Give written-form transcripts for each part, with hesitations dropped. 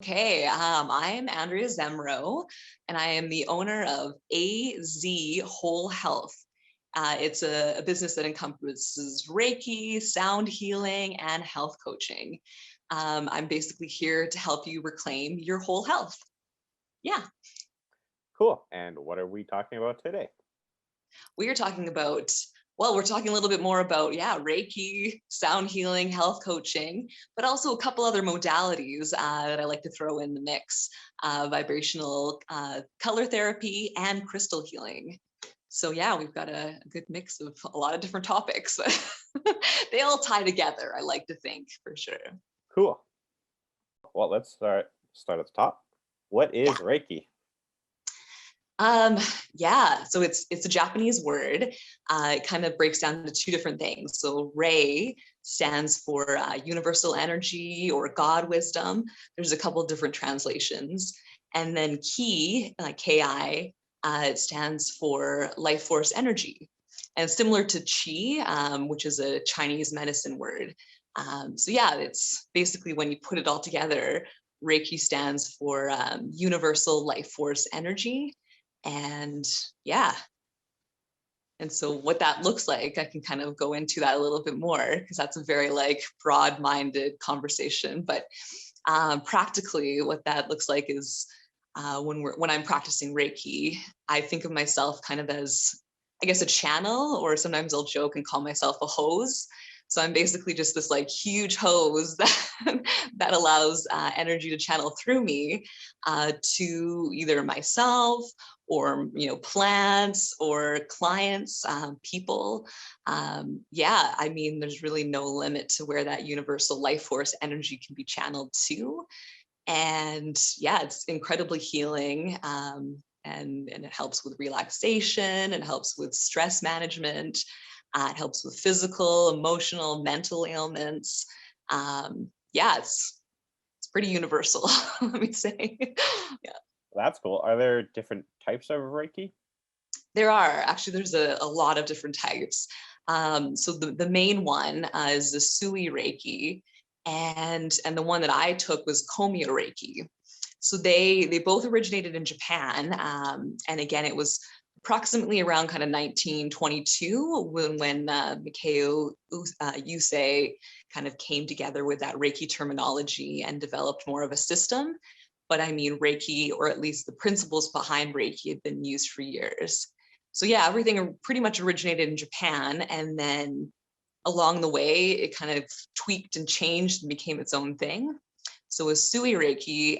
Okay, I'm Andrea Zemrau, and I am the owner of AZ Whole Health. It's a business that encompasses Reiki, sound healing, and health coaching. I'm basically here to help you reclaim your whole health. Yeah, Cool. And what are we talking about today? we are talking about, well, we're talking a little bit more about, Reiki, sound healing, health coaching, but also a couple other modalities that I like to throw in the mix, vibrational color therapy and crystal healing. So yeah, we've got a good mix of a lot of different topics. They all tie together, I like to think, for sure. Cool. Well, let's start at the top. What Yeah. is Reiki? Yeah, so it's a Japanese word. It kind of breaks down into two different things. So Rei stands for universal energy or God wisdom. There's a couple of different translations. And then Ki, like Ki, it stands for life force energy. And similar to Qi, which is a Chinese medicine word. So yeah, it's basically when you put it all together, Reiki stands for universal life force energy. And yeah, and so what that looks like, I can kind of go into that a little bit more because that's a very like broad-minded conversation. But practically what that looks like is when I'm practicing Reiki, I think of myself kind of as, I guess, a channel, or sometimes I'll joke and call myself a hose. So I'm basically just this like huge hose that allows energy to channel through me to either myself or plants or clients, people. Yeah, I mean, there's really no limit to where that universal life force energy can be channeled to. And yeah, it's incredibly healing. And it helps with relaxation, it helps with stress management, it helps with physical, emotional, mental ailments. Yeah, it's pretty universal, let me say. Yeah. That's cool. Are there different types of Reiki? There are actually, there's a lot of different types. So the main one is the Sui Reiki, and the one that I took was Komyo Reiki. So they both originated in Japan, and again, it was approximately around kind of 1922 when Mikao Yusei kind of came together with that Reiki terminology and developed more of a system. But I mean, Reiki, or at least the principles behind Reiki, had been used for years. So yeah, everything pretty much originated in Japan, and then along the way, it kind of tweaked and changed and became its own thing. So with Sui Reiki,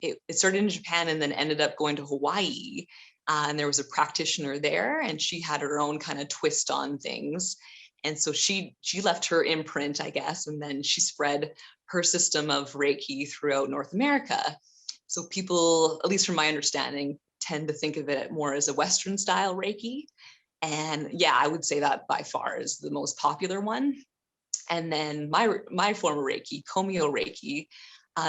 it started in Japan and then ended up going to Hawaii. And there was a practitioner there, and she had her own kind of twist on things. And so she left her imprint, I guess, and then she spread her system of Reiki throughout North America. So people, at least from my understanding, tend to think of it more as a Western style Reiki. And yeah, I would say that by far is the most popular one. And then my form of Reiki, Komyo Reiki,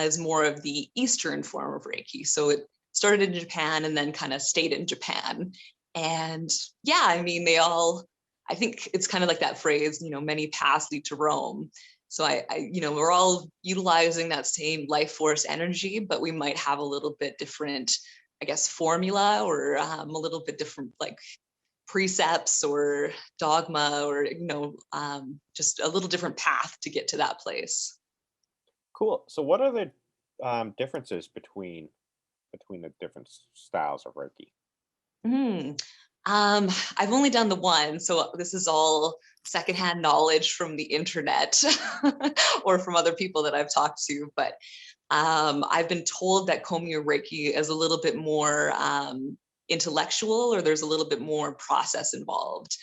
is more of the Eastern form of Reiki. So it started in Japan and then kind of stayed in Japan. And yeah, I mean, I think it's kind of like that phrase, many paths lead to Rome. So we're all utilizing that same life force energy, but we might have a little bit different, I guess, formula, or a little bit different, like precepts or dogma, or just a little different path to get to that place. Cool. So, what are the differences between the different styles of Reiki? Mm. I've only done the one, so this is all secondhand knowledge from the internet or from other people that I've talked to. But I've been told that Komyo Reiki is a little bit more intellectual, or there's a little bit more process involved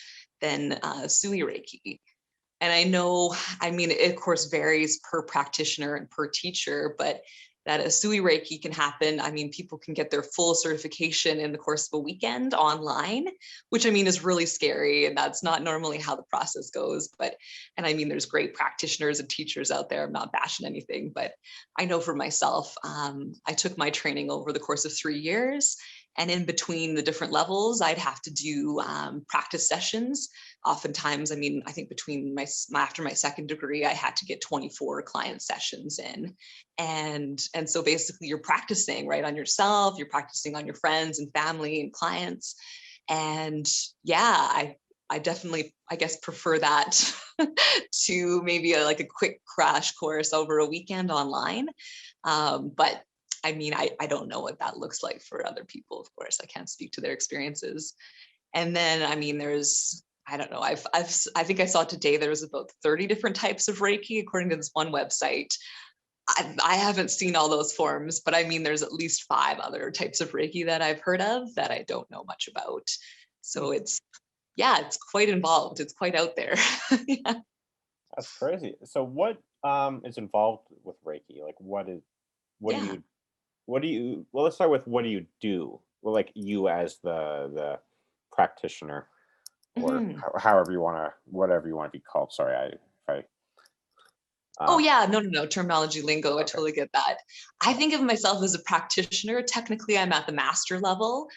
than Sui Reiki. And I know, I mean, it of course varies per practitioner and per teacher, but that a Sui Reiki can happen. I mean, people can get their full certification in the course of a weekend online, which I mean is really scary. And that's not normally how the process goes. And I mean, there's great practitioners and teachers out there. I'm not bashing anything, but I know for myself, I took my training over the course of 3 years. And in between the different levels, I'd have to do practice sessions. Oftentimes, I mean, I think between after my second degree, I had to get 24 client sessions in. And so basically you're practicing right on yourself, you're practicing on your friends and family and clients. And yeah, I definitely, I guess, prefer that to maybe like a quick crash course over a weekend online. But I mean, I don't know what that looks like for other people, of course. I can't speak to their experiences. And then, I mean, I don't know, I think I saw today there was about 30 different types of Reiki, according to this one website. I haven't seen all those forms, but I mean, there's at least 5 other types of Reiki that I've heard of that I don't know much about. So it's quite involved. It's quite out there. Yeah. That's crazy. So what is involved with Reiki? Like what do Yeah. you well, let's start with what do you do? Well, like you as the practitioner, or Mhm. however you want to, whatever you want to be called. Sorry, I Oh um yeah, no, terminology lingo. I okay. totally get that. I think of myself as a practitioner. Technically, I'm at the master level,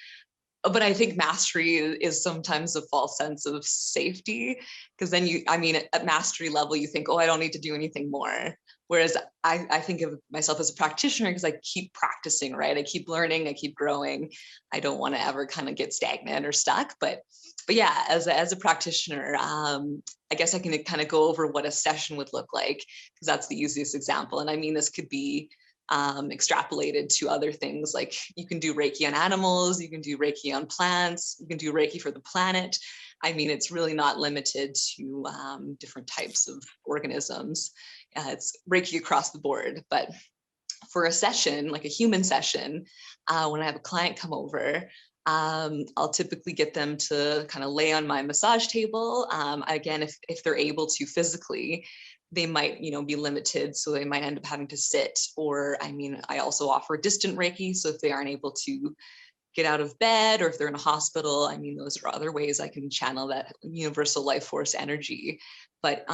but I think mastery is sometimes a false sense of safety, because then I mean, at mastery level, you think, oh, I don't need to do anything more. Whereas I think of myself as a practitioner because I keep practicing, right? I keep learning, I keep growing. I don't want to ever kind of get stagnant or stuck. But yeah, as a practitioner, I guess I can kind of go over what a session would look like, because that's the easiest example. And I mean, this could be extrapolated to other things, like you can do Reiki on animals, you can do Reiki on plants, you can do Reiki for the planet. I mean, it's really not limited to different types of organisms. It's Reiki across the board. But for a session, like a human session, when I have a client come over, I'll typically get them to kind of lay on my massage table. Again, if they're able to physically, they might, be limited. So they might end up having to sit, or, I mean, I also offer distant Reiki. So if they aren't able to get out of bed, or if they're in a hospital, I mean, those are other ways I can channel that universal life force energy. But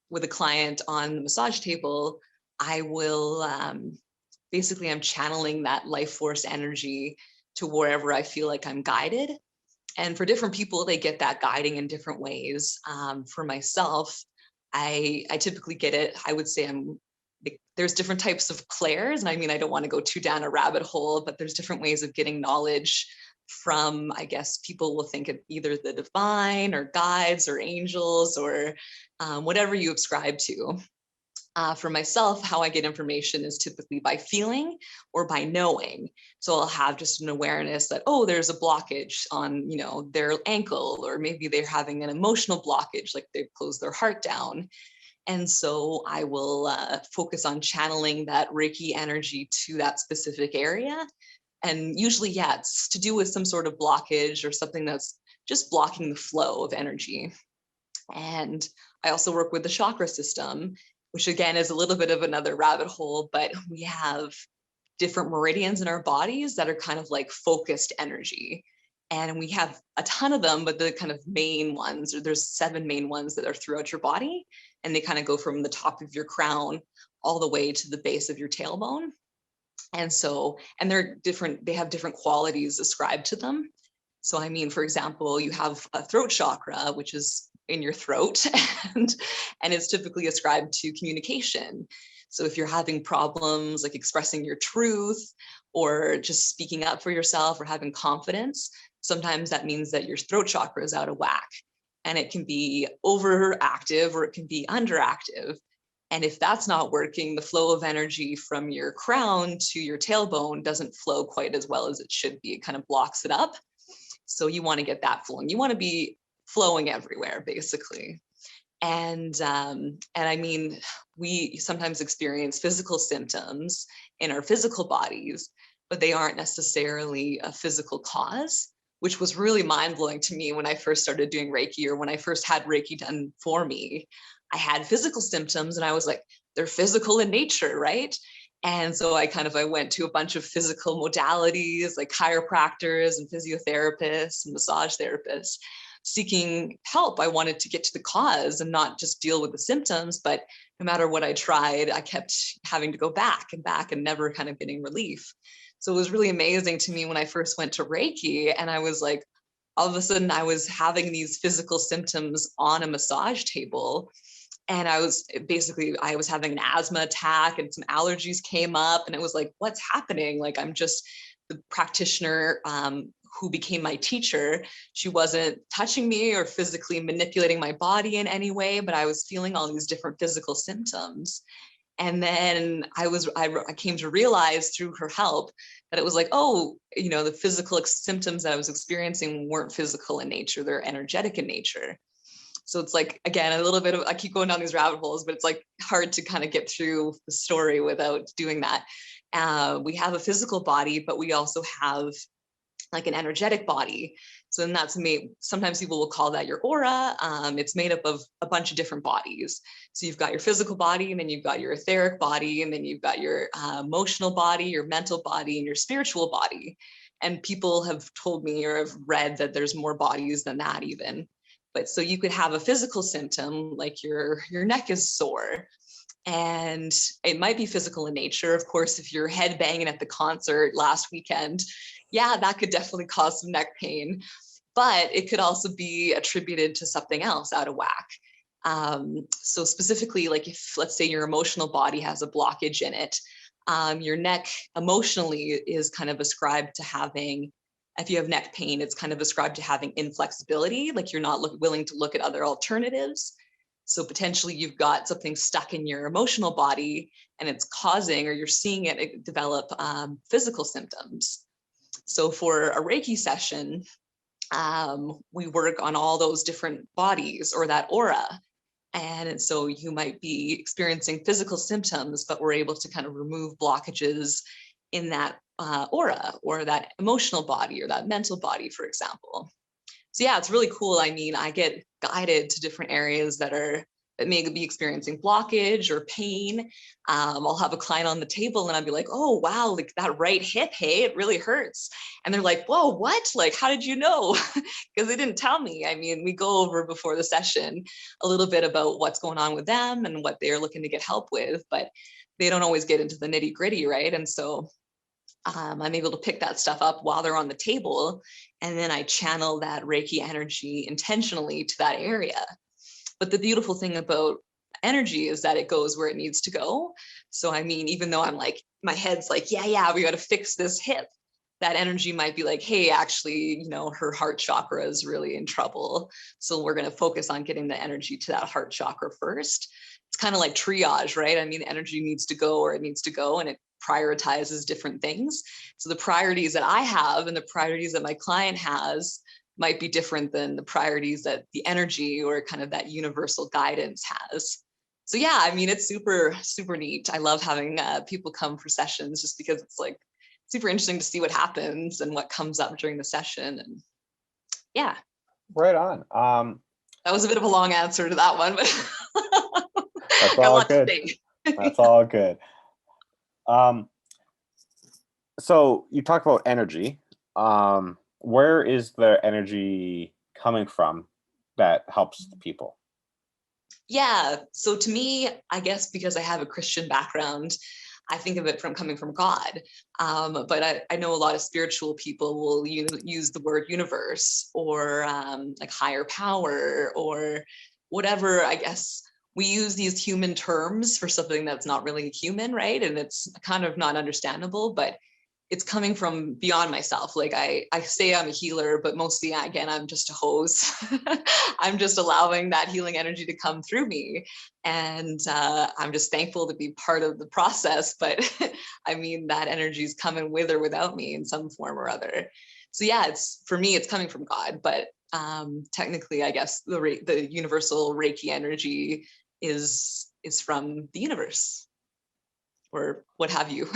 with a client on the massage table, I will basically, I'm channeling that life force energy to wherever I feel like I'm guided. And for different people, they get that guiding in different ways. For myself, I typically get it. I would say there's different types of clairs. And I mean, I don't want to go too down a rabbit hole, but there's different ways of getting knowledge from, I guess people will think of either the divine or guides or angels, or whatever you ascribe to. For myself, how I get information is typically by feeling or by knowing. So I'll have just an awareness that, oh, there's a blockage on, their ankle, or maybe they're having an emotional blockage, like they've closed their heart down. And so I will focus on channeling that Reiki energy to that specific area. And usually, yeah, it's to do with some sort of blockage or something that's just blocking the flow of energy. And I also work with the chakra system, which again is a little bit of another rabbit hole, but we have different meridians in our bodies that are kind of like focused energy. And we have a ton of them, but the kind of main ones, or there's 7 main ones that are throughout your body. And they kind of go from the top of your crown all the way to the base of your tailbone. And so, and they're different, they have different qualities ascribed to them. So, I mean, for example, you have a throat chakra, which is in your throat, and it's typically ascribed to communication. So if you're having problems like expressing your truth, or just speaking up for yourself, or having confidence, sometimes that means that your throat chakra is out of whack. And it can be overactive or it can be underactive. And if that's not working, the flow of energy from your crown to your tailbone doesn't flow quite as well as it should be. It kind of blocks it up. So you want to get that flowing. You want to be flowing everywhere, basically. And I mean, we sometimes experience physical symptoms in our physical bodies, but they aren't necessarily a physical cause, which was really mind-blowing to me when I first started doing Reiki, or when I first had Reiki done for me. I had physical symptoms and I was like, they're physical in nature, right? And so I went to a bunch of physical modalities like chiropractors and physiotherapists and massage therapists. seeking help. I wanted to get to the cause and not just deal with the symptoms, but no matter what I tried, I kept having to go back and never kind of getting relief. So it was really amazing to me when I first went to Reiki, and I was like, all of a sudden I was having these physical symptoms on a massage table. And I was having an asthma attack and some allergies came up, and it was like, what's happening? Like, I'm just the practitioner who became my teacher. She wasn't touching me or physically manipulating my body in any way, but I was feeling all these different physical symptoms. And then I came to realize through her help that it was like, oh, the physical symptoms that I was experiencing weren't physical in nature, they're energetic in nature. So it's like, again, a little bit of, I keep going down these rabbit holes, but it's like hard to kind of get through the story without doing that. We have a physical body, but we also have like an energetic body. So then that's made, sometimes people will call that your aura. It's made up of a bunch of different bodies. So you've got your physical body, and then you've got your etheric body, and then you've got your emotional body, your mental body, and your spiritual body. And people have told me or have read that there's more bodies than that even. But so you could have a physical symptom like your neck is sore, and it might be physical in nature. Of course, if you're head banging at the concert last weekend, yeah, that could definitely cause some neck pain, but it could also be attributed to something else out of whack. So specifically, like if, let's say your emotional body has a blockage in it, your neck emotionally is kind of ascribed to having, if you have neck pain, it's kind of ascribed to having inflexibility, like you're not willing to look at other alternatives. So potentially you've got something stuck in your emotional body, and it's causing, or you're seeing it develop physical symptoms. So for a Reiki session, we work on all those different bodies or that aura. And so you might be experiencing physical symptoms, but we're able to kind of remove blockages in that aura or that emotional body or that mental body, for example. So yeah, it's really cool. I mean, I get guided to different areas that may be experiencing blockage or pain. I'll have a client on the table and I'll be like, oh, wow, like that right hip, hey, it really hurts. And they're like, whoa, what? Like, how did you know? Because they didn't tell me. I mean, we go over before the session a little bit about what's going on with them and what they're looking to get help with, but they don't always get into the nitty gritty, right? And so I'm able to pick that stuff up while they're on the table. And then I channel that Reiki energy intentionally to that area. But the beautiful thing about energy is that it goes where it needs to go. So, I mean, even though I'm like, my head's like, yeah, we got to fix this hip, that energy might be like, hey, actually, her heart chakra is really in trouble. So we're going to focus on getting the energy to that heart chakra first. It's kind of like triage, right? I mean, energy needs to go where it needs to go, and it prioritizes different things. So the priorities that I have and the priorities that my client has might be different than the priorities that the energy or kind of that universal guidance has. So yeah, I mean, it's super, super neat. I love having people come for sessions just because it's like super interesting to see what happens and what comes up during the session. And yeah. Right on. That was a bit of a long answer to that one, but that's all good. That's all good. So you talk about energy. Where is the energy coming from that helps the people? Yeah. So to me, I guess because I have a Christian background, I think of it from coming from God. But I know a lot of spiritual people will use the word universe or like higher power or whatever. I guess we use these human terms for something that's not really human, right? And it's kind of not understandable, but it's coming from beyond myself. Like I say I'm a healer, but mostly, again, I'm just a hose. I'm just allowing that healing energy to come through me. And I'm just thankful to be part of the process. But I mean, that energy is coming with or without me in some form or other. So yeah, for me, it's coming from God. But technically, I guess the universal Reiki energy is from the universe or what have you.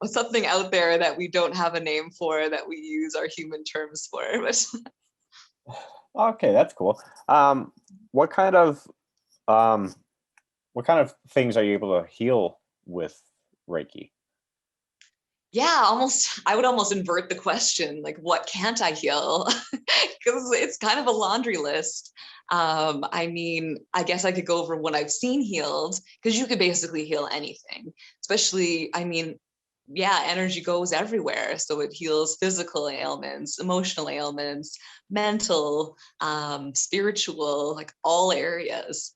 Something out there that we don't have a name for that we use our human terms for. But okay, that's cool. What kind of things are you able to heal with Reiki? Yeah, almost, I would almost invert the question, like, what can't I heal? Because it's kind of a laundry list. I mean, I guess I could go over what I've seen healed, because you could basically heal anything, especially, I mean, yeah, energy goes everywhere. So it heals physical ailments, emotional ailments, mental, spiritual, like all areas.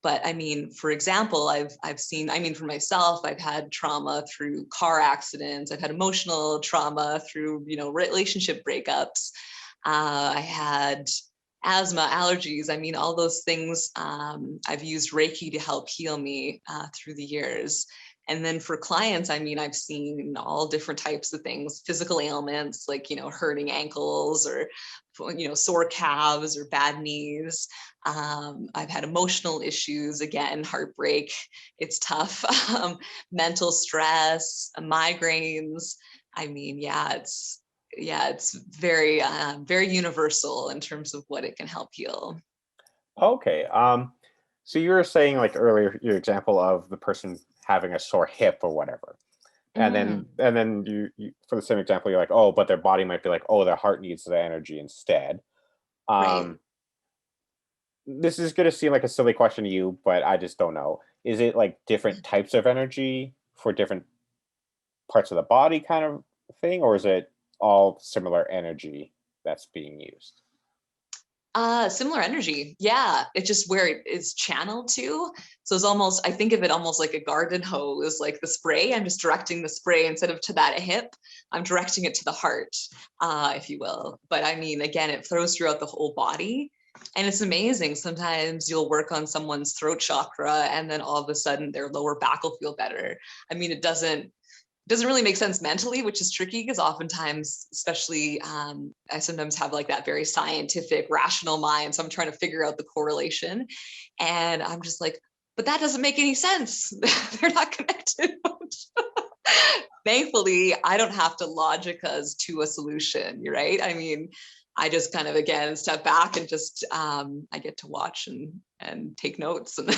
But I mean, for example, I've seen, I mean, for myself, I've had trauma through car accidents. I've had emotional trauma through, relationship breakups. I had asthma, allergies. I mean, all those things. I've used Reiki to help heal me through the years. And then for clients, I mean, I've seen all different types of things, physical ailments like, hurting ankles or, sore calves or bad knees. I've had emotional issues, again, heartbreak. It's tough. Mental stress, migraines. I mean, it's very, very universal in terms of what it can help heal. Okay. So you were saying like earlier your example of the person having a sore hip or whatever. And then you for the same example, you're like, oh, but their body might be like, oh, their heart needs the energy instead. Right. Um, this is gonna seem like a silly question to you, but I just don't know. Is it like different types of energy for different parts of the body kind of thing, or is it all similar energy that's being used? Similar energy. Yeah. It's just where it is channeled to. So it's almost, I think of it almost like a garden hose, like the spray. I'm just directing the spray instead of to that hip. I'm directing it to the heart, if you will. But I mean, again, it flows throughout the whole body. And it's amazing. Sometimes you'll work on someone's throat chakra and then all of a sudden their lower back will feel better. I mean, it doesn't really make sense mentally, which is tricky because oftentimes, especially I sometimes have like that very scientific, rational mind. So I'm trying to figure out the correlation. And I'm just like, but that doesn't make any sense. They're not connected. Thankfully, I don't have to logic us to a solution, right? I mean, I just kind of again step back and just I get to watch and take notes and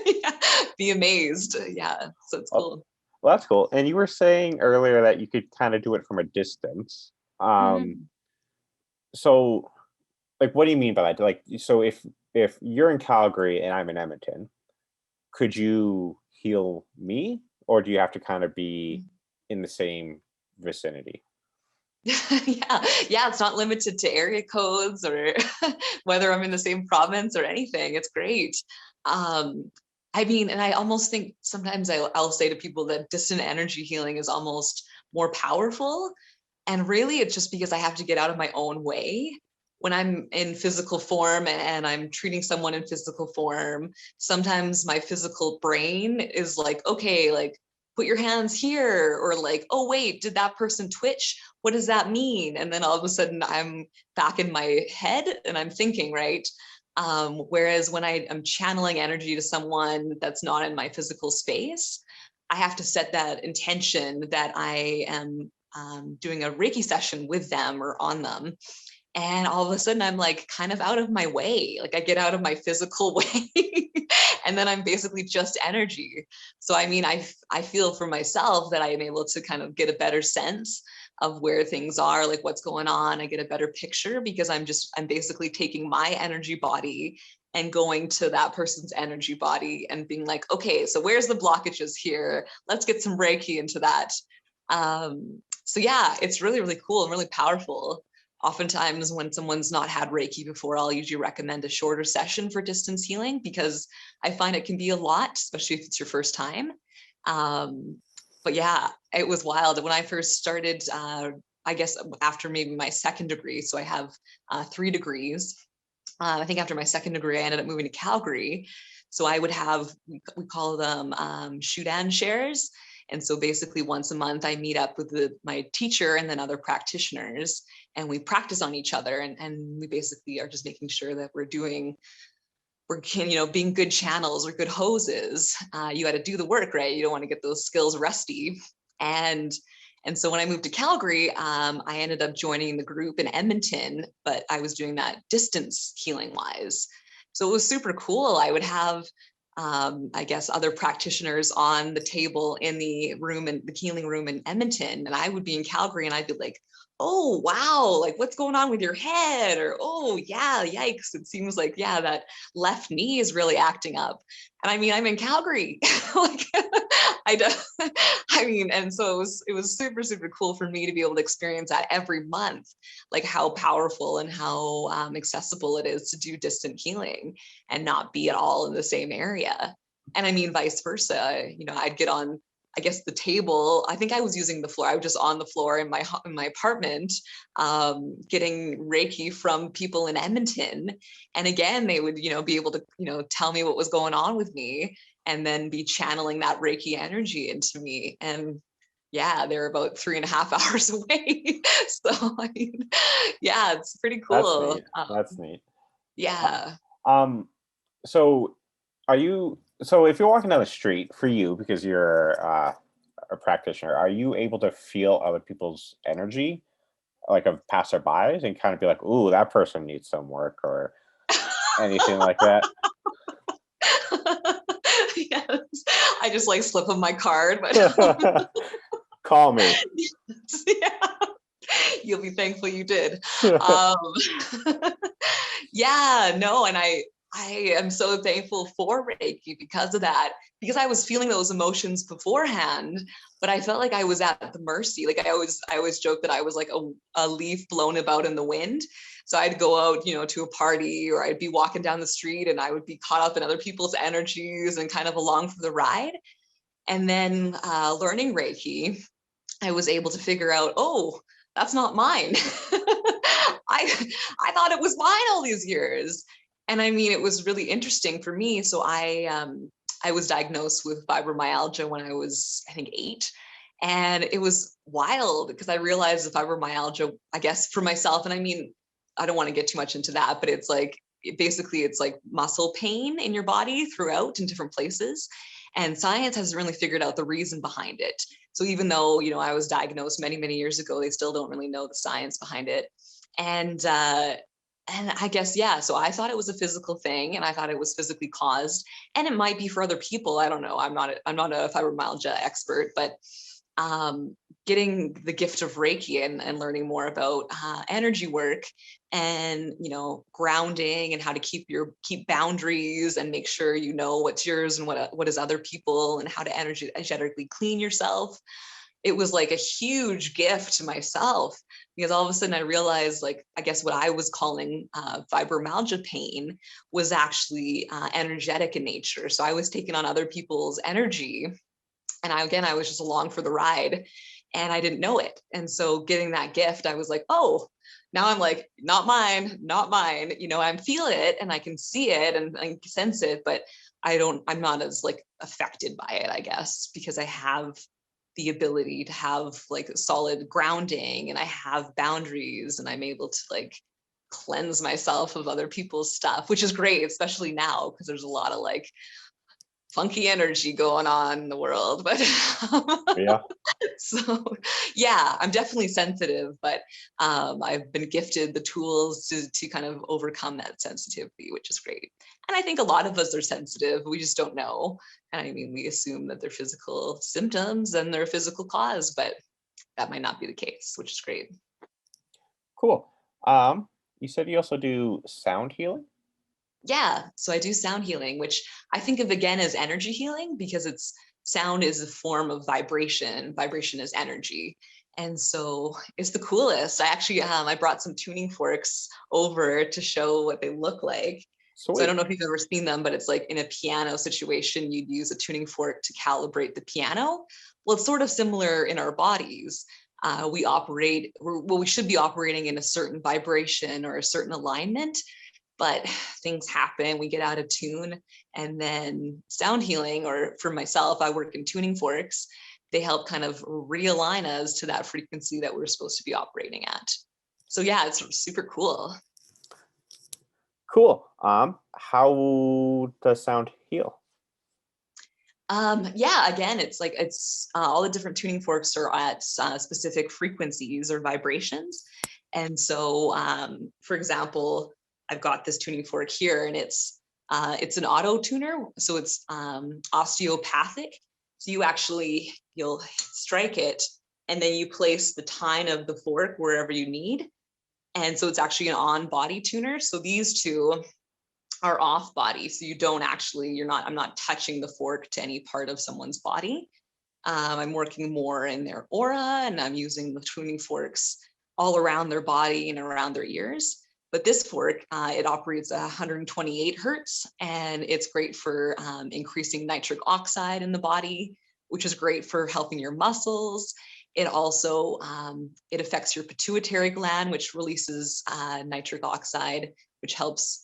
yeah, be amazed. Yeah, so it's Oh, cool. well, that's cool. And you were saying earlier that you could kind of do it from a distance. Um, Mhm. so like what do you mean by that? Like so if you're in Calgary and I'm in Edmonton, could you heal me, or do you have to kind of be in the same vicinity? Yeah, it's not limited to area codes or whether I'm in the same province or anything. It's great. Um, I mean, and I almost think sometimes I'll say to people that distant energy healing is almost more powerful. And really, it's just because I have to get out of my own way. When I'm in physical form and I'm treating someone in physical form, sometimes my physical brain is like, okay, like put your hands here, or like, oh, wait, did that person twitch? What does that mean? And then all of a sudden I'm back in my head and I'm thinking, right? Whereas when I am channeling energy to someone that's not in my physical space, I have to set that intention that I am doing a Reiki session with them or on them. And all of a sudden I'm like kind of out of my way. Like I get out of my physical way and then I'm basically just energy. So I mean, I feel for myself that I am able to kind of get a better sense of where things are, like what's going on. I get a better picture because I'm basically taking my energy body and going to that person's energy body and being like, okay, so where's the blockages here? Let's get some Reiki into that. So yeah, it's really, really cool and really powerful. Oftentimes when someone's not had Reiki before, I'll usually recommend a shorter session for distance healing because I find it can be a lot, especially if it's your first time. Um, but yeah, it was wild. When I first started, I guess after maybe my second degree, so I have 3 degrees. I think after my second degree, I ended up moving to Calgary. So I would have, we call them Shudan shares. And so basically once a month, I meet up with my teacher and then other practitioners, and we practice on each other. And we basically are just making sure that being good channels or good hoses. You got to do the work, right? You don't want to get those skills rusty. And and so when I moved to Calgary, I ended up joining the group in Edmonton, but I was doing that distance healing wise. So it was super cool. I would have I guess, other practitioners on the table in the room, in the healing room in Edmonton. And I would be in Calgary and I'd be like, oh, wow, like what's going on with your head? Or, oh, yeah, yikes. It seems like, yeah, that left knee is really acting up. And I mean, I'm in Calgary. Like, I mean, and so it was super, super cool for me to be able to experience that every month, like how powerful and how accessible it is to do distant healing and not be at all in the same area. And I mean, vice versa, you know, I'd get on, I guess, the table. I think I was using the floor. I was just on the floor in my apartment, getting Reiki from people in Edmonton. And again, they would, you know, be able to, you know, tell me what was going on with me and then be channeling that Reiki energy into me. And yeah, they're about 3.5 hours away. So I mean, yeah, it's pretty That's cool. neat. That's neat. Yeah. Um, so if you're walking down the street for you, because you're a practitioner, are you able to feel other people's energy, like of passerbys, and kind of be like, ooh, that person needs some work or anything like that? Yes, I just like slip them my card, but Call me. yeah, you'll be thankful you did. Um, yeah, no, and I am so thankful for Reiki because of that, because I was feeling those emotions beforehand, but I felt like I was at the mercy. Like I always joke that I was like a leaf blown about in the wind. So I'd go out, you know, to a party, or I'd be walking down the street and I would be caught up in other people's energies and kind of along for the ride. And then learning Reiki, I was able to figure out, oh, that's not mine. I thought it was mine all these years. And I mean, it was really interesting for me. So I was diagnosed with fibromyalgia when I was, I think, 8. And it was wild because I realized the fibromyalgia, I guess, for myself. And I mean, I don't want to get too much into that, but it's like, basically it's like muscle pain in your body throughout in different places. And science hasn't really figured out the reason behind it. So even though, you know, I was diagnosed many, many years ago, they still don't really know the science behind it. And I guess, yeah, so I thought it was a physical thing and I thought it was physically caused, and it might be for other people. I don't know. I'm not a fibromyalgia expert, but getting the gift of Reiki and learning more about energy work and, you know, grounding and how to keep boundaries and make sure you know what's yours and what is other people, and how to energetically clean yourself. It was like a huge gift to myself, because all of a sudden I realized, like, I guess what I was calling fibromyalgia pain was actually energetic in nature. So I was taking on other people's energy, and I was just along for the ride and I didn't know it. And so getting that gift, I was like, oh, now I'm like, not mine, not mine. You know, I feel it and I can see it and I sense it, but I'm not as like affected by it, I guess, because I have the ability to have like solid grounding and I have boundaries and I'm able to like cleanse myself of other people's stuff, which is great, especially now, because there's a lot of like funky energy going on in the world. But Yeah. so yeah, I'm definitely sensitive, but I've been gifted the tools to kind of overcome that sensitivity, which is great. And I think a lot of us are sensitive, we just don't know. And I mean, we assume that they're physical symptoms and they're a physical cause, but that might not be the case, which is great. Cool. You said you also do sound healing? Yeah, so I do sound healing, which I think of again as energy healing, because sound is a form of vibration. Vibration is energy. And so it's the coolest. I brought some tuning forks over to show what they look like. Sweet. So I don't know if you've ever seen them, but it's like in a piano situation, you'd use a tuning fork to calibrate the piano. Well, it's sort of similar in our bodies. We should be operating in a certain vibration or a certain alignment, but things happen, we get out of tune. And then sound healing, or for myself, I work in tuning forks, they help kind of realign us to that frequency that we're supposed to be operating at. So yeah, it's super cool. Cool. How does sound heal? Yeah, again, it's all the different tuning forks are at specific frequencies or vibrations. And so, for example, I've got this tuning fork here and it's It's an auto tuner, so it's osteopathic. So you'll strike it, and then you place the tine of the fork wherever you need. And so it's actually an on-body tuner. So these two are off body. So I'm not touching the fork to any part of someone's body. I'm working more in their aura, and I'm using the tuning forks all around their body and around their ears. But this fork, it operates at 128 hertz, and it's great for increasing nitric oxide in the body, which is great for helping your muscles. It also, it affects your pituitary gland, which releases nitric oxide, which helps,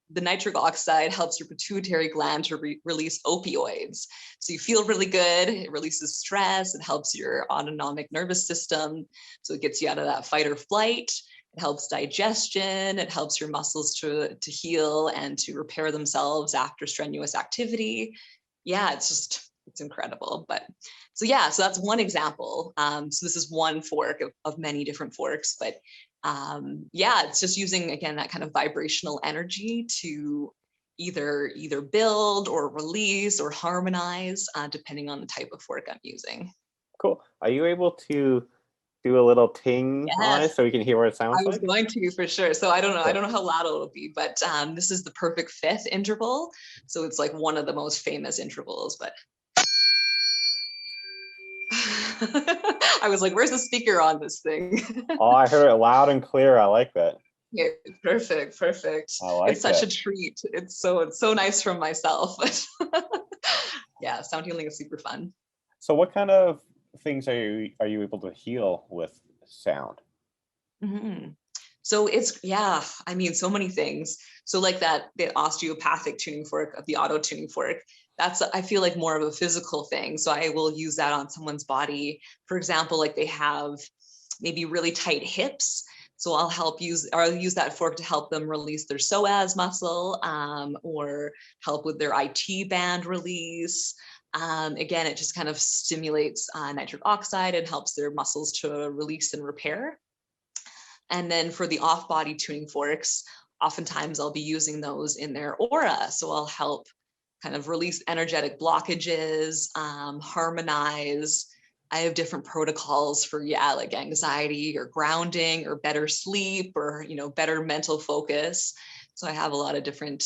the nitric oxide helps your pituitary gland to release opioids. So you feel really good. It releases stress. It helps your autonomic nervous system. So it gets you out of that fight or flight. It helps digestion. It helps your muscles to heal and to repair themselves after strenuous activity. Yeah, it's incredible. But so that's one example. So this is one fork of many different forks, but it's just using, again, that kind of vibrational energy to either build or release or harmonize, depending on the type of fork I'm using. Cool. Are you able to do a little ting on it Yes, so we can hear what it sounds I was like? going to, for sure. So I don't know. Cool. I don't know how loud it'll be, but this is the perfect fifth interval. So it's like one of the most famous intervals, but I was like, where's the speaker on this thing? Oh, I heard it loud and clear. I like that. Yeah, perfect. I like It's such that. a treat. It's so nice from myself. Yeah, sound healing is super fun. So what kind of things are you able to heal with sound? Mm-hmm. So so many things. So like the osteopathic tuning fork of the auto tuning fork, that's, I feel like, more of a physical thing. So I will use that on someone's body. For example, like they have maybe really tight hips. So I'll use that fork to help them release their psoas muscle, or help with their IT band release. Again, it just kind of stimulates nitric oxide and helps their muscles to release and repair. And then for the off-body tuning forks, oftentimes I'll be using those in their aura. So I'll help kind of release energetic blockages, harmonize. I have different protocols for, like anxiety or grounding or better sleep or, better mental focus. So I have a lot of different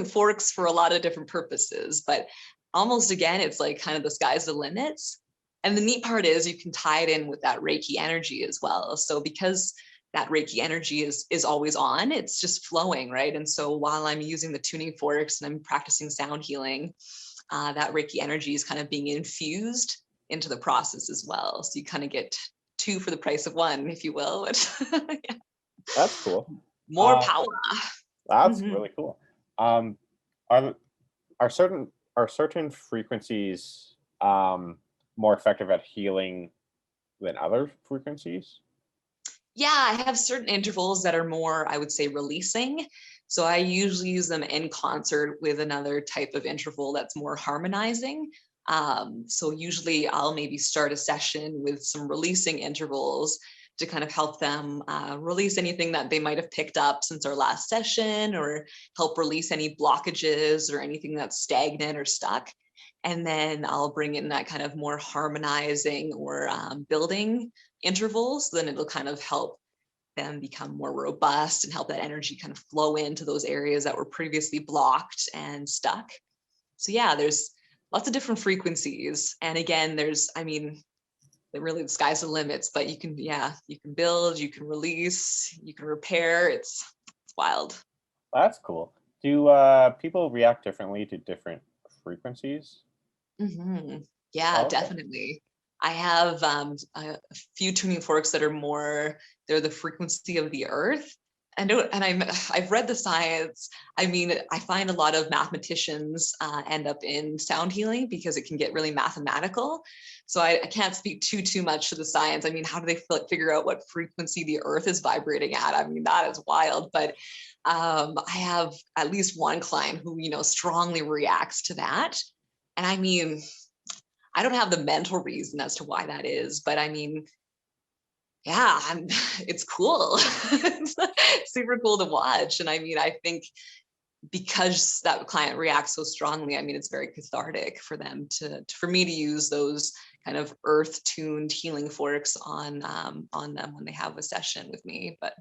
forks for a lot of different purposes, but almost, again, it's like kind of the sky's the limits. And the neat part is you can tie it in with that Reiki energy as well. So because that Reiki energy is always on, it's just flowing, right? And so while I'm using the tuning forks and I'm practicing sound healing, that Reiki energy is kind of being infused into the process as well. So you kind of get two for the price of one, if you will. Yeah. That's cool. More power. That's Mm-hmm. really cool. Are are certain frequencies more effective at healing than other frequencies? Yeah, I have certain intervals that are more, I would say, releasing. So I usually use them in concert with another type of interval that's more harmonizing. So usually I'll maybe start a session with some releasing intervals to kind of help them release anything that they might have picked up since our last session, or help release any blockages or anything that's stagnant or stuck. And then I'll bring in that kind of more harmonizing or building intervals. Then it'll kind of help them become more robust and help that energy kind of flow into those areas that were previously blocked and stuck. So yeah, there's lots of different frequencies. And again, really the sky's the limits, but you can build, you can release, you can repair. It's wild. That's cool. Do people react differently to different frequencies? Mm-hmm. Yeah, Oh, okay. definitely. I have a few tuning forks that are they're the frequency of the earth. I've read the science. I find a lot of mathematicians end up in sound healing because it can get really mathematical. So I can't speak too much to the science. How do they figure out what frequency the earth is vibrating at? That is wild. But I have at least one client who, strongly reacts to that. And I don't have the mental reason as to why that is, but it's cool. It's super cool to watch. And I think because that client reacts so strongly, I mean, it's very cathartic for them for me to use those kind of earth tuned healing forks on them when they have a session with me. But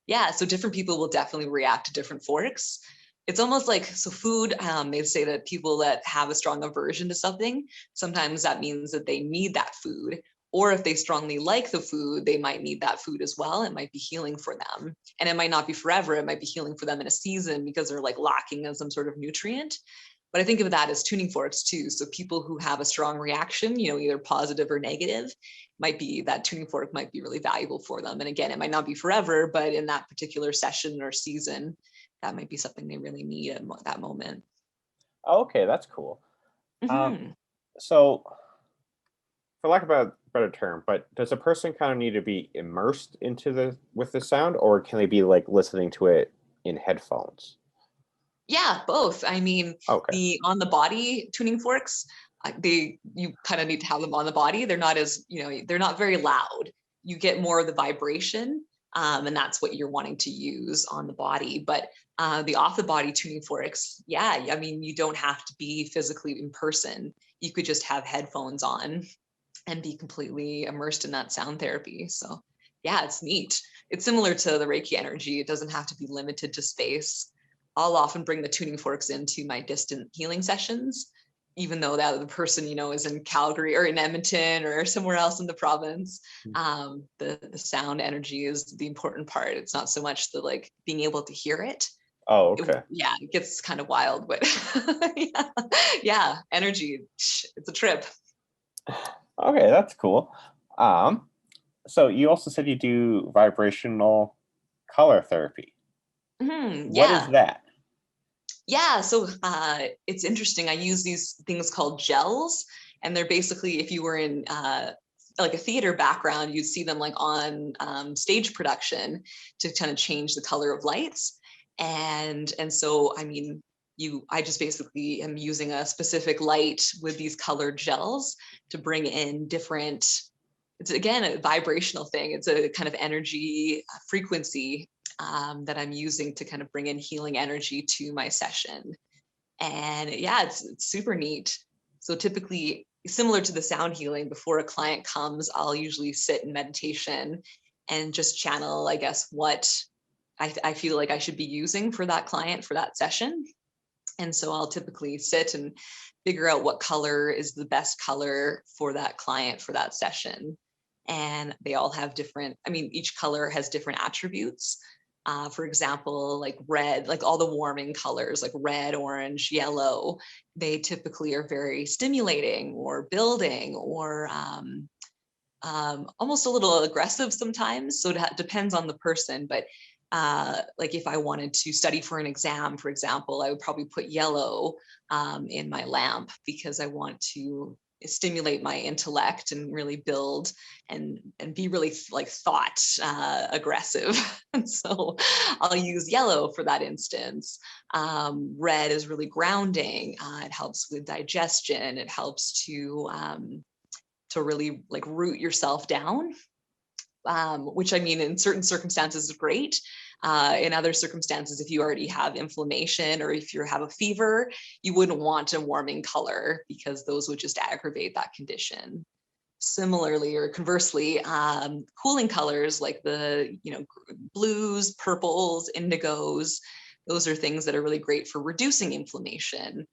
yeah, so different people will definitely react to different forks. It's almost like, so food, they say that people that have a strong aversion to something, sometimes that means that they need that food. Or if they strongly like the food, they might need that food as well. It might be healing for them. And it might not be forever. It might be healing for them in a season because they're like lacking in some sort of nutrient. But I think of that as tuning forks too. So people who have a strong reaction, either positive or negative, that tuning fork might be really valuable for them. And again, it might not be forever, but in that particular session or season, that might be something they really need at that moment. Okay, that's cool. Mm-hmm. So, for lack of a better term, but does a person kind of need to be immersed with the sound, or can they be like listening to it in headphones? Yeah, both. I mean, Okay. the on the body tuning forks, you kind of need to have them on the body. They're not they're not very loud. You get more of the vibration, and that's what you're wanting to use on the body. But the off the body tuning forks, yeah, I mean, you don't have to be physically in person. You could just have headphones on and be completely immersed in that sound therapy. So yeah, it's neat. It's similar to the Reiki energy. It doesn't have to be limited to space. I'll often bring the tuning forks into my distant healing sessions, even though that the person, is in Calgary or in Edmonton or somewhere else in the province. The sound energy is the important part. It's not so much the like being able to hear it. Oh, okay. It gets kind of wild, but yeah, energy, it's a trip. Okay, that's cool. Um, so you also said you do vibrational color therapy. What is Yeah. that? Yeah, so it's interesting. I use these things called gels, and they're basically, if you were in like a theater background, you'd see them like on stage production to kind of change the color of lights. And so, I mean, I just basically am using a specific light with these colored gels to bring in different. It's again a vibrational thing. It's a kind of energy frequency that I'm using to kind of bring in healing energy to my session. And yeah, it's super neat. So typically, similar to the sound healing, before a client comes, I'll usually sit in meditation and just channel, I guess, what I feel like I should be using for that client for that session. And so I'll typically sit and figure out what color is the best color for that client for that session. And they all have different, I mean, each color has different attributes. For example, like red, like all the warming colors, like red, orange, yellow, they typically are very stimulating or building or almost a little aggressive sometimes. So it depends on the person. But like if I wanted to study for an exam, for example, I would probably put yellow in my lamp because I want to stimulate my intellect and really build and be really like thought aggressive. And so I'll use yellow for that instance. Red is really grounding. It helps with digestion. It helps to really like root yourself down, which I mean, in certain circumstances is great. In other circumstances, if you already have inflammation or if you have a fever, you wouldn't want a warming color because those would just aggravate that condition. Similarly, or conversely, cooling colors like the blues, purples, indigos, those are things that are really great for reducing inflammation,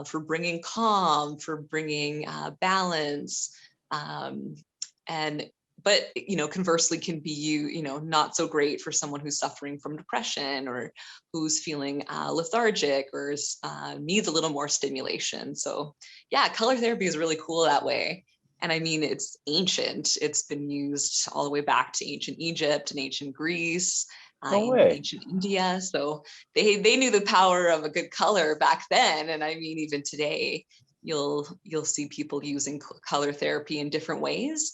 for bringing calm, for bringing balance, and but conversely can be not so great for someone who's suffering from depression or who's feeling lethargic or needs a little more stimulation. So yeah, color therapy is really cool that way. And I mean, it's ancient. It's been used all the way back to ancient Egypt and ancient Greece, No in way. ancient India. So they knew the power of a good color back then. And I mean, even today, you'll see people using color therapy in different ways.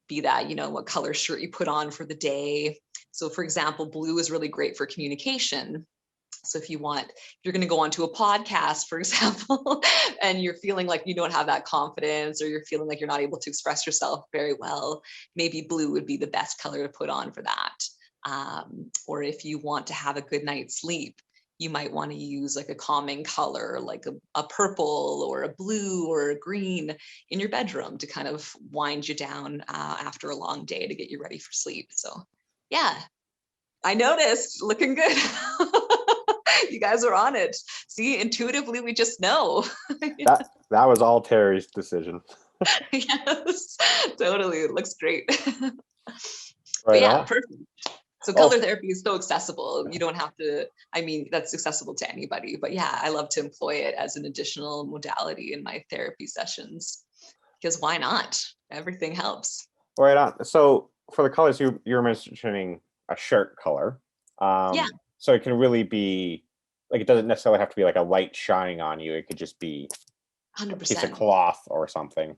Be that, what color shirt you put on for the day. So for example, blue is really great for communication. So if you're going to go onto a podcast, for example, and you're feeling like you don't have that confidence or you're feeling like you're not able to express yourself very well, maybe blue would be the best color to put on for that. Or if you want to have a good night's sleep, you might want to use like a calming color, like a purple or a blue or a green in your bedroom to kind of wind you down after a long day to get you ready for sleep. So yeah, I noticed, looking good. You guys are on it. See, intuitively, we just know. That was all Terry's decision. Yes, totally. It looks great. But Right yeah, on. perfect. So Oh, color therapy is so accessible. You don't have to, I mean, that's accessible to anybody. But yeah, I love to employ it as an additional modality in my therapy sessions because why not? Everything helps. right on. So for the colors, you were mentioning a shirt color. Yeah, So it can really be like, it doesn't necessarily have to be like a light shining on you. It could just be a piece of 100%. cloth or something.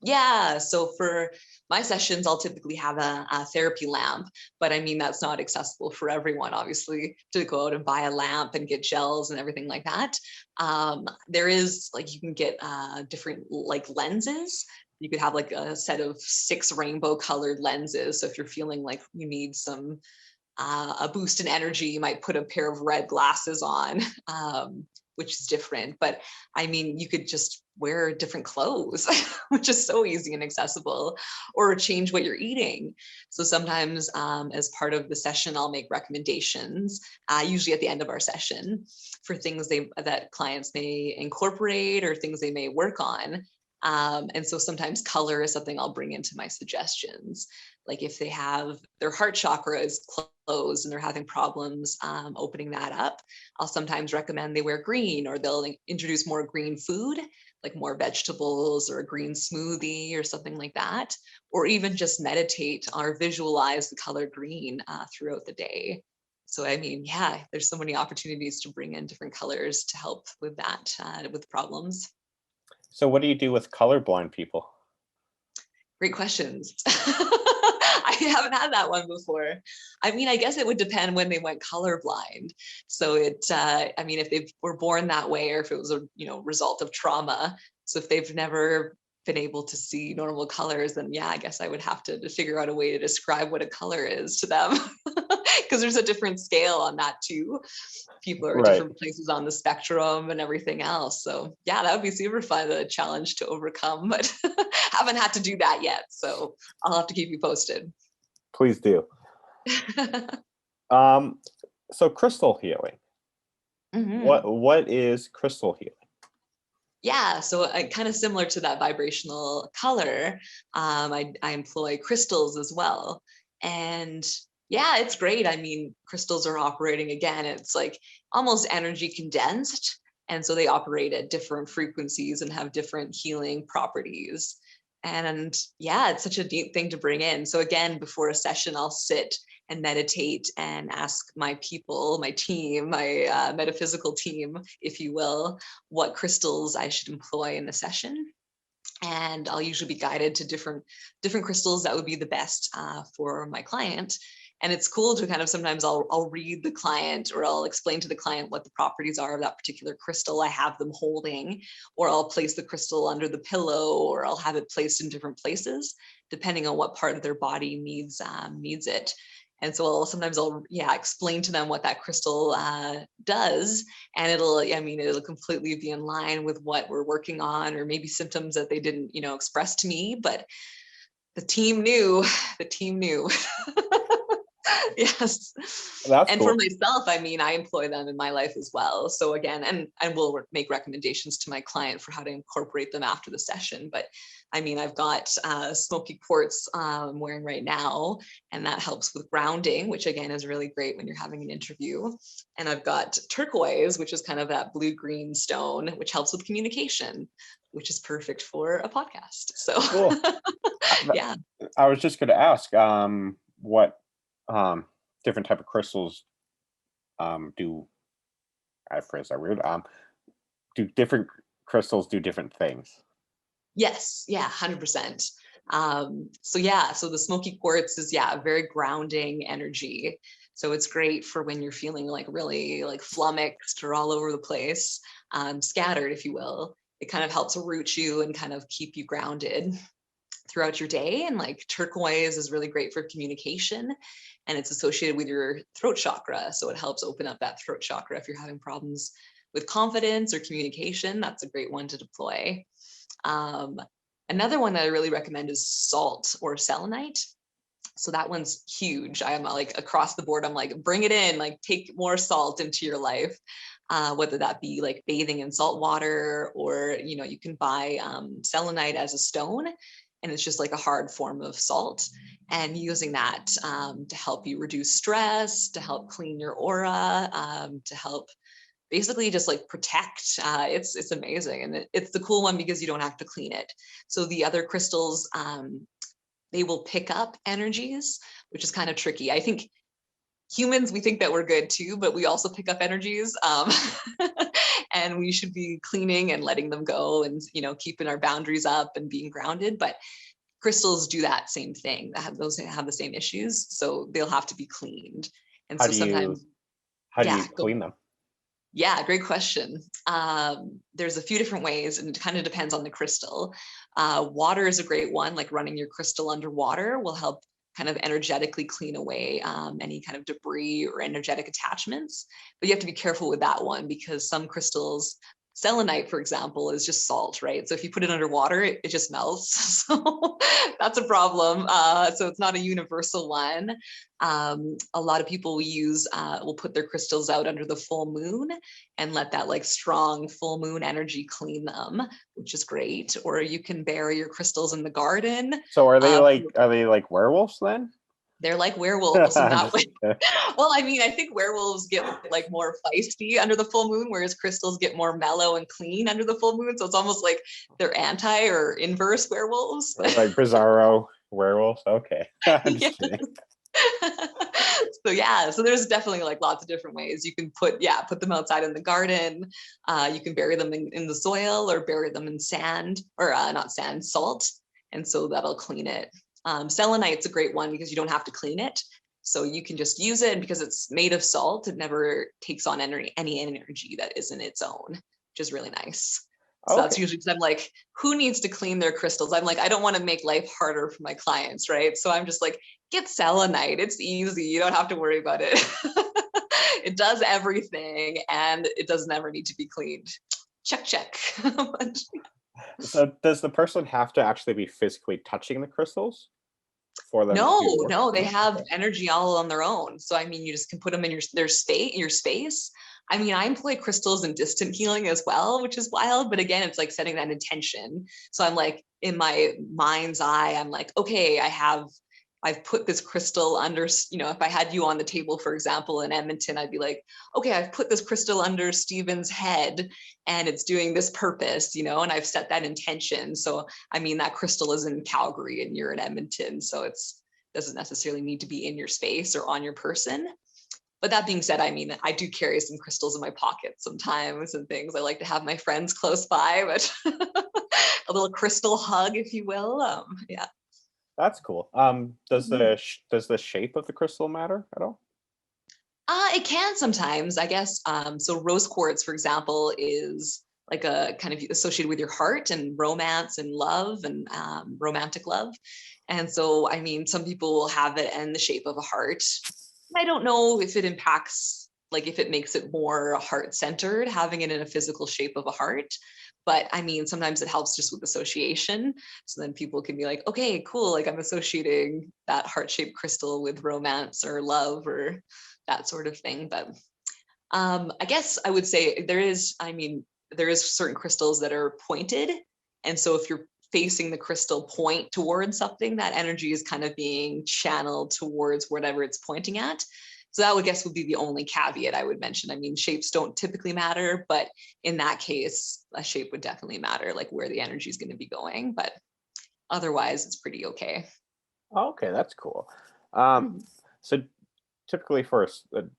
Yeah, so for my sessions, I'll typically have a therapy lamp, but I mean, that's not accessible for everyone, obviously, to go out and buy a lamp and get gels and everything like that. There is like, you can get different like lenses. You could have like a set of 6 rainbow colored lenses. So if you're feeling like you need some a boost in energy, you might put a pair of red glasses on, which is different. But I mean, you could just wear different clothes, which is so easy and accessible, or change what you're eating. So sometimes as part of the session, I'll make recommendations, usually at the end of our session, for things that clients may incorporate or things they may work on. And so sometimes color is something I'll bring into my suggestions. Like if they have their heart chakra is closed and they're having problems opening that up, I'll sometimes recommend they wear green, or they'll introduce more green food, like more vegetables or a green smoothie or something like that, or even just meditate or visualize the color green throughout the day. So, I mean, yeah, there's so many opportunities to bring in different colors to help with that, with problems. So what do you do with colorblind people? Great questions. I haven't had that one before. I mean, I guess it would depend when they went colorblind. So I mean, if they were born that way, or if it was a result of trauma. So if they've never been able to see normal colors, then yeah, I guess I would have to figure out a way to describe what a color is to them, because there's a different scale on that too. People are at Right. different places on the spectrum and everything else. So yeah, that would be super fun, a challenge to overcome, but haven't had to do that yet. So I'll have to keep you posted. Please do. So crystal healing. Mhm. What is crystal healing? Yeah, so kind of similar to that vibrational color, I employ crystals as well. And yeah, it's great. I mean, crystals are operating again, it's like almost energy condensed. And so they operate at different frequencies and have different healing properties. And yeah, it's such a neat thing to bring in. So again, before a session, I'll sit and meditate and ask my people, my team, my metaphysical team, if you will, what crystals I should employ in the session. And I'll usually be guided to different crystals that would be the best for my client. And it's cool to kind of, sometimes I'll read the client, or I'll explain to the client what the properties are of that particular crystal I have them holding, or I'll place the crystal under the pillow, or I'll have it placed in different places depending on what part of their body needs it. And so sometimes I'll explain to them what that crystal does, and it'll completely be in line with what we're working on, or maybe symptoms that they didn't express to me, but the team knew. The team knew. Yes. That's And for cool. myself, I mean, I employ them in my life as well. So again, and we'll make recommendations to my client for how to incorporate them after the session. But I mean, I've got smoky quartz I'm wearing right now, and that helps with grounding, which again is really great when you're having an interview. And I've got turquoise, which is kind of that blue-green stone, which helps with communication, which is perfect for a podcast. So Cool. yeah. I was just going to ask, what different type of crystals do, I phrase that weird, do different crystals do different things? Yes, yeah, 100%. So yeah, so the smoky quartz is a very grounding energy. So it's great for when you're feeling like really like flummoxed or all over the place, scattered, if you will. It kind of helps root you and kind of keep you grounded throughout your day. And like turquoise is really great for communication, and it's associated with your throat chakra. So it helps open up that throat chakra if you're having problems with confidence or communication. That's a great one to deploy. Another one that I really recommend is salt or selenite. So that one's huge. I'm like across the board. I'm like, bring it in, like take more salt into your life. Whether that be like bathing in salt water, or, you know, you can buy selenite as a stone, and it's just like a hard form of salt, and using that to help you reduce stress, to help clean your aura, to help basically just like protect. It's amazing. And it's the cool one because you don't have to clean it. So the other crystals, they will pick up energies, which is kind of tricky. I think humans, we think that we're good too, but we also pick up energies. And we should be cleaning and letting them go, and, you know, keeping our boundaries up and being grounded. But crystals do that same thing. That have the same issues. So they'll have to be cleaned. And How so do you sometimes, how do yeah, you clean them? yeah, great question. There's a few different ways, and it kind of depends on the crystal. Water is a great one, like running your crystal underwater will help kind of energetically clean away any kind of debris or energetic attachments. But you have to be careful with that one, because some crystals, selenite, for example, is just salt, right? So if you put it underwater, it just melts. So that's a problem. So it's not a universal one. A lot of people will put their crystals out under the full moon and let that like strong full moon energy clean them, which is great. Or you can bury your crystals in the garden. So are they like werewolves then? They're like werewolves in I'm that just way. kidding. Well, I mean, I think werewolves get like more feisty under the full moon, whereas crystals get more mellow and clean under the full moon. So it's almost like they're anti or inverse werewolves. Like bizarro werewolves. Okay. I'm Yeah. just kidding. So yeah, so there's definitely like lots of different ways you can put them outside in the garden. You can bury them in the soil, or bury them in sand, or not sand, salt, and so that'll clean it. Selenite's a great one because you don't have to clean it, so you can just use it, and because it's made of salt, it never takes on any energy that isn't its own, which is really nice. So that's Okay. usually because I'm like, who needs to clean their crystals? I'm like, I don't want to make life harder for my clients, right? So I'm just like, get selenite. It's easy. You don't have to worry about it. It does everything, and it doesn't ever need to be cleaned. Check, check. So does the person have to actually be physically touching the crystals for them No, to work? no, they Oh, have okay. energy all on their own. So I mean, you just can put them in your space. I mean, I employ crystals in distant healing as well, which is wild. But again, it's like setting that intention. So I'm like, in my mind's eye, I'm like, okay, I've put this crystal under, you know, if I had you on the table, for example, in Edmonton, I'd be like, okay, I've put this crystal under Stephen's head, and it's doing this purpose, you know, and I've set that intention. So, I mean, that crystal is in Calgary and you're in Edmonton. So doesn't necessarily need to be in your space or on your person. But that being said, I mean, I do carry some crystals in my pocket sometimes and things. I like to have my friends close by, but a little crystal hug, if you will. Yeah. That's cool. Does Mhm. the shape of the crystal matter at all? It can sometimes, I guess. So rose quartz, for example, is like a kind of associated with your heart and romance and love and romantic love. And so, I mean, some people will have it in the shape of a heart. I don't know if it impacts, like if it makes it more heart centered, having it in a physical shape of a heart. But I mean, sometimes it helps just with association. So then people can be like, okay, cool. Like I'm associating that heart shaped crystal with romance or love or that sort of thing. But I guess I would say there is certain crystals that are pointed. And so if you're facing the crystal point towards something, that energy is kind of being channeled towards whatever it's pointing at. So that would be the only caveat I would mention. I mean, shapes don't typically matter, but in that case, a shape would definitely matter, like where the energy is going to be going. But otherwise, it's pretty okay. Okay, that's cool. Um, Mhm. so typically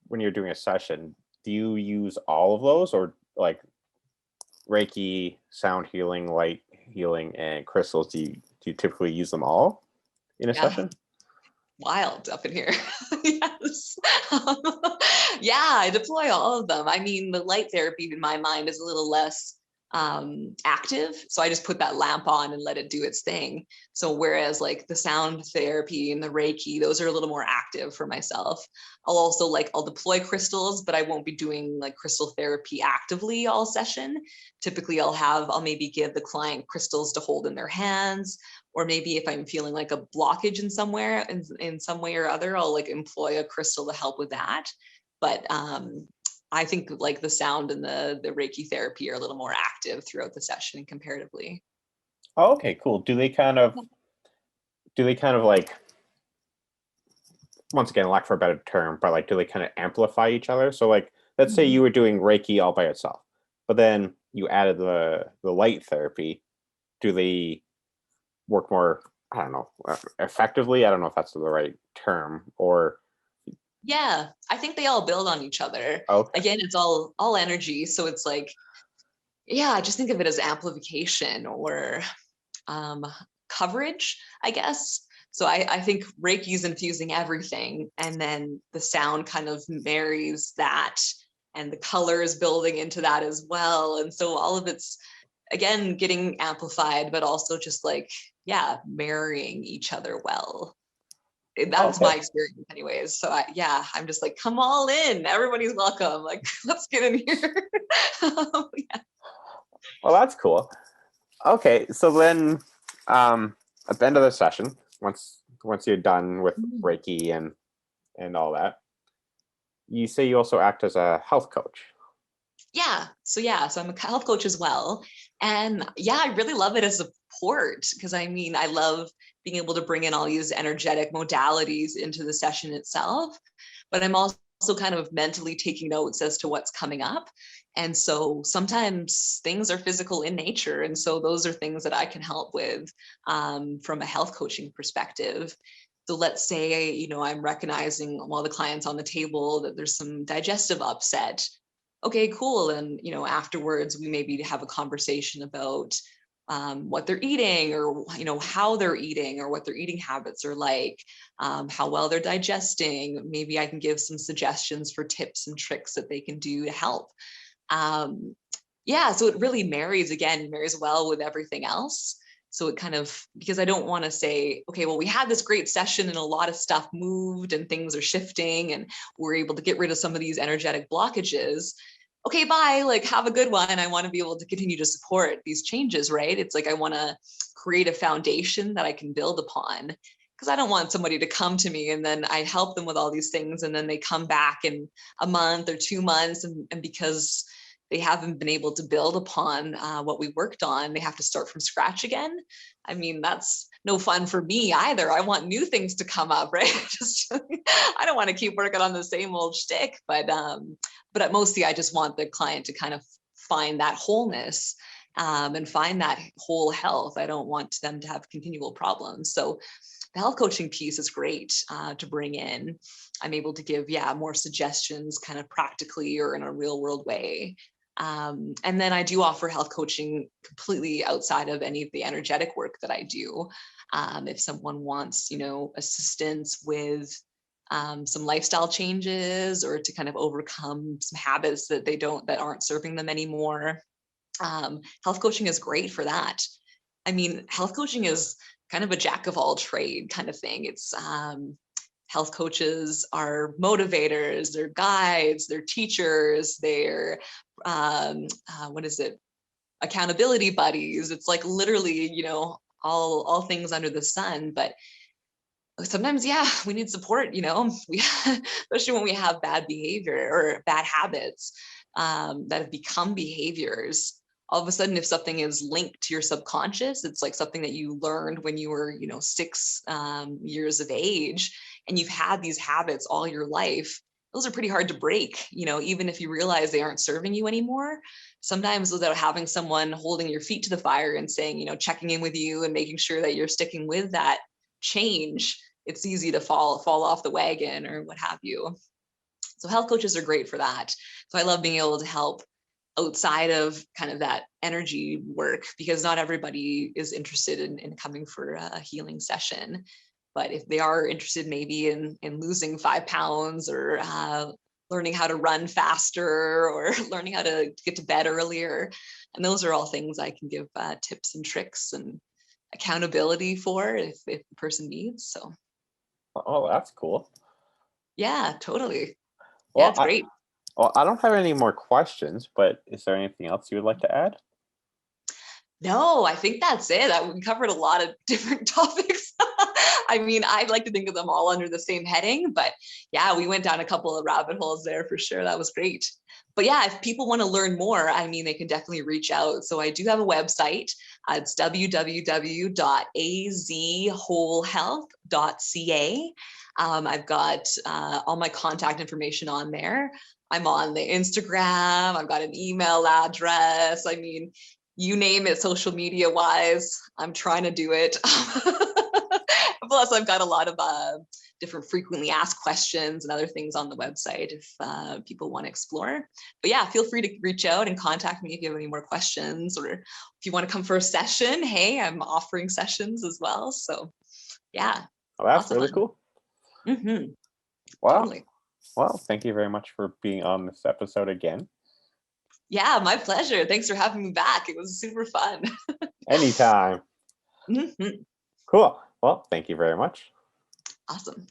when you're doing a session, do you use all of those, or like Reiki, sound healing, light healing, and crystals? Do you typically use them all in a Yeah, session? wild up in here. Yes. Yeah, I deploy all of them. I mean, the light therapy in my mind is a little less active. So I just put that lamp on and let it do its thing. So whereas like the sound therapy and the Reiki, those are a little more active for myself. I'll deploy crystals, but I won't be doing like crystal therapy actively all session. Typically I'll maybe give the client crystals to hold in their hands, or maybe if I'm feeling like a blockage in somewhere in some way or other, I'll like employ a crystal to help with that. But I think like the sound and the Reiki therapy are a little more active throughout the session comparatively. Oh, okay, cool. Do they kind of like, once again, lack for a better term, but like, do they kind of amplify each other? So like, let's say you were doing Reiki all by itself, but then you added the light therapy. Do they work more, I don't know, effectively? I don't know if that's the right term, or Yeah, I think they all build on each other. okay. Again, it's all energy. So it's like, yeah, I just think of it as amplification or coverage, I guess. So I think Reiki is infusing everything, and then the sound kind of marries that, and the color is building into that as well. And so all of it's, again, getting amplified, but also just like, yeah, marrying each other well. That's Okay. my experience anyways. So I'm just like, come all in, everybody's welcome, like let's get in here. Yeah. Well, that's cool. Okay, so then at the end of the session, once you're done with Reiki and all that, you say you also act as a health coach. So I'm a health coach as well. And yeah, I really love it as a support, because I mean, I love being able to bring in all these energetic modalities into the session itself, but I'm also kind of mentally taking notes as to what's coming up. And so sometimes things are physical in nature. And so those are things that I can help with from a health coaching perspective. So let's say, I'm recognizing while the client's on the table that there's some digestive upset. Okay, cool. And, afterwards we maybe have a conversation about what they're eating, or, how they're eating, or what their eating habits are like, how well they're digesting. Maybe I can give some suggestions for tips and tricks that they can do to help. So it really marries well with everything else. So it kind of, because I don't want to say, okay, well, we had this great session and a lot of stuff moved and things are shifting and we're able to get rid of some of these energetic blockages. Okay, bye, like have a good one. I want to be able to continue to support these changes, right? It's like I want to create a foundation that I can build upon, because I don't want somebody to come to me and then I help them with all these things and then they come back in a month or 2 months, and because they haven't been able to build upon what we worked on, they have to start from scratch again. I mean, that's no fun for me either. I want new things to come up, right? I don't want to keep working on the same old shtick, but mostly I just want the client to kind of find that wholeness and find that whole health. I don't want them to have continual problems. So the health coaching piece is great to bring in. I'm able to give, more suggestions kind of practically or in a real world way. And then I do offer health coaching completely outside of any of the energetic work that I do. If someone wants, assistance with some lifestyle changes, or to kind of overcome some habits that aren't serving them anymore. Health coaching is great for that. I mean, health coaching is kind of a jack of all trade kind of thing. It's health coaches are motivators, they're guides, they're teachers, they're accountability buddies. It's like literally, all things under the sun. But sometimes, we need support, especially when we have bad behavior or bad habits that have become behaviors. All of a sudden, if something is linked to your subconscious, it's like something that you learned when you were, 6 years of age, and you've had these habits all your life. Those are pretty hard to break, even if you realize they aren't serving you anymore. Sometimes without having someone holding your feet to the fire and saying, checking in with you and making sure that you're sticking with that change, it's easy to fall off the wagon or what have you. So health coaches are great for that. So I love being able to help outside of kind of that energy work, because not everybody is interested in coming for a healing session. But if they are interested maybe in losing 5 pounds or learning how to run faster or learning how to get to bed earlier. And those are all things I can give tips and tricks and accountability for if the person needs. So Oh, that's cool. yeah, totally. Yeah, Well, it's great. I don't have any more questions, but is there anything else you would like to add? No, I think that's it. We covered a lot of different topics. I mean, I'd like to think of them all under the same heading, but yeah, we went down a couple of rabbit holes there for sure. That was great. But yeah, if people want to learn more, I mean, they can definitely reach out. So I do have a website. It's www.azwholehealth.ca. I've got all my contact information on there. I'm on the Instagram. I've got an email address. I mean, you name it, social media wise, I'm trying to do it. Plus, I've got a lot of different frequently asked questions and other things on the website if people want to explore. But yeah, feel free to reach out and contact me if you have any more questions, or if you want to come for a session. Hey, I'm offering sessions as well. So yeah. Oh, that's really cool. Mm-hmm. Wow. Totally. Well, thank you very much for being on this episode again. Yeah, my pleasure. Thanks for having me back. It was super fun. Anytime. Mm-hmm. Cool. Well, thank you very much. Awesome.